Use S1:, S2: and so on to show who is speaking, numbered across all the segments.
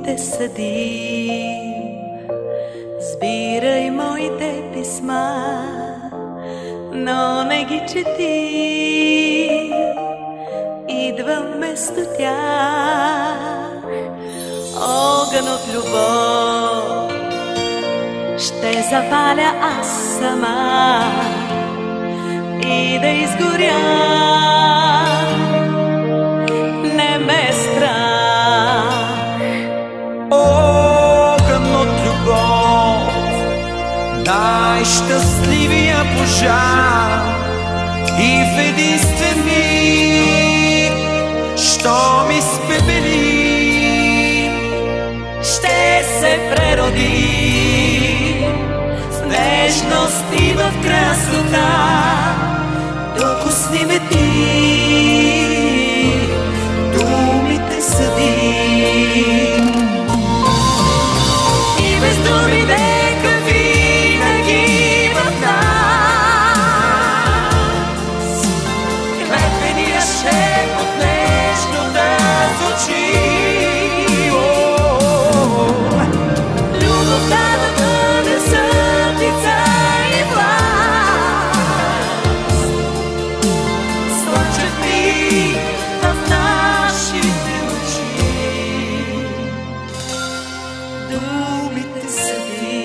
S1: те съдим. Сбирай моите писма, но не ги чети. Идва вместо тях огън от любов. Ще запаля аз сама и да изгоря. Не ме страх.
S2: Огън от любов, най-щастливия пожар, и в единствен миг, щом изпепели,
S1: ще се прероди в нежност и в красота. Докосни ме ти, думите съди. И без думи нека винаги в нас клетвения шепот нежно да звучи. Любовта да бъде съдница и власт. Слънчев миг в нашите очи. Думите съди.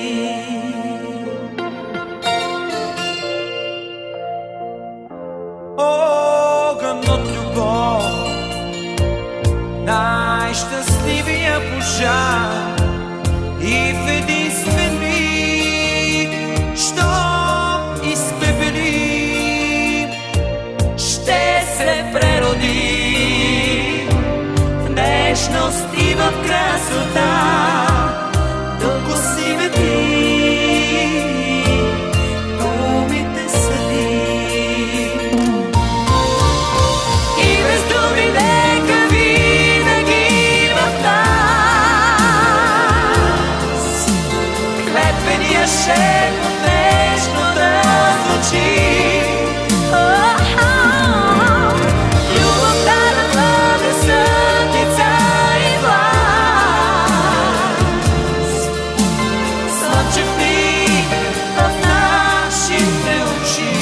S2: огън от любов, най-щастливия пожар, и в единствен миг, щом изпепели,
S1: Ще се прероди в нежност и в красота. Докосни ме ти, думите съди. И без думи нека винаги в нас клетвения шепот нежно да звучи. Любовта да бъде съдница и власт. Слънчев миг в нашите очи.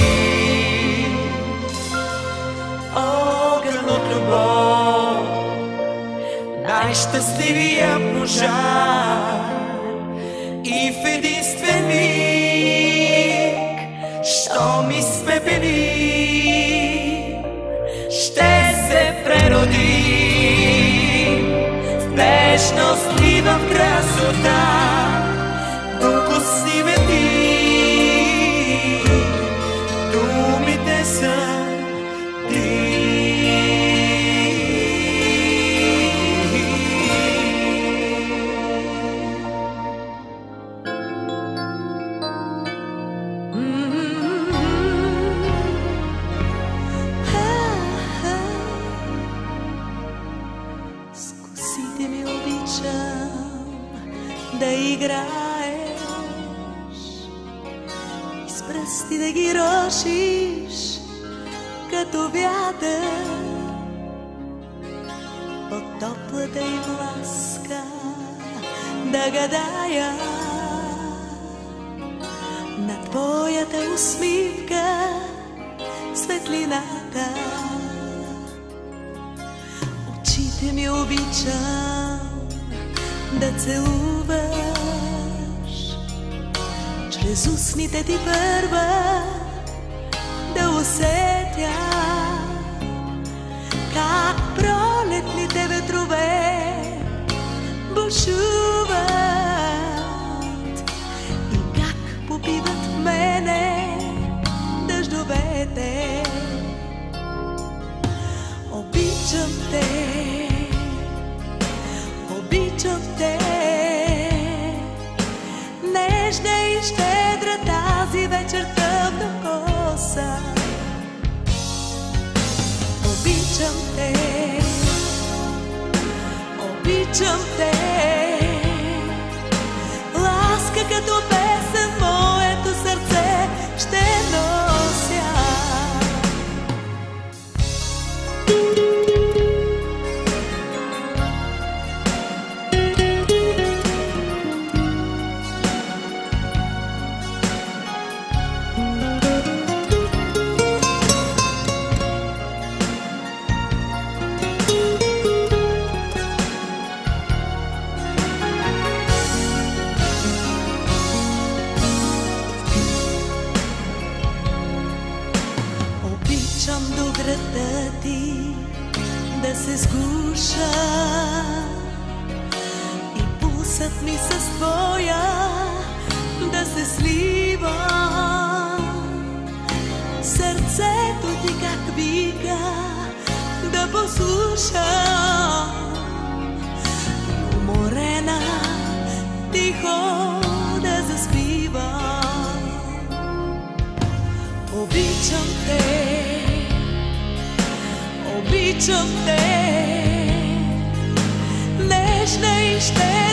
S1: Огън от любов,
S2: най-щастливия пожар, и в единствен миг, щом изпепели,
S1: ще се прероди в нежност и в красота.
S2: докосни ме ти, думите са ти.
S1: С косите ми обичам да играеш и с пръсти да ги рошиш като вятър. Под топлата им ласка да гадая на твоята усмивка светлината. Очите ми обичам да целуваш, чрез устните ти първа да усетя как пролетните ветрове бушуват и как попиват в мене дъждовете. Обичам те, обичам те, нежна и щедра тази вечер тъмна коса. Обичам те, обичам те, ласка като песен моето сърце ще нося.
S3: Обичам до града ти да се сгуша и пулсът ми с твоя да се слива. Сърцето ти как вика да послуша, уморена тихо да заспива. Обичам те, обичам те, нежна и щедра.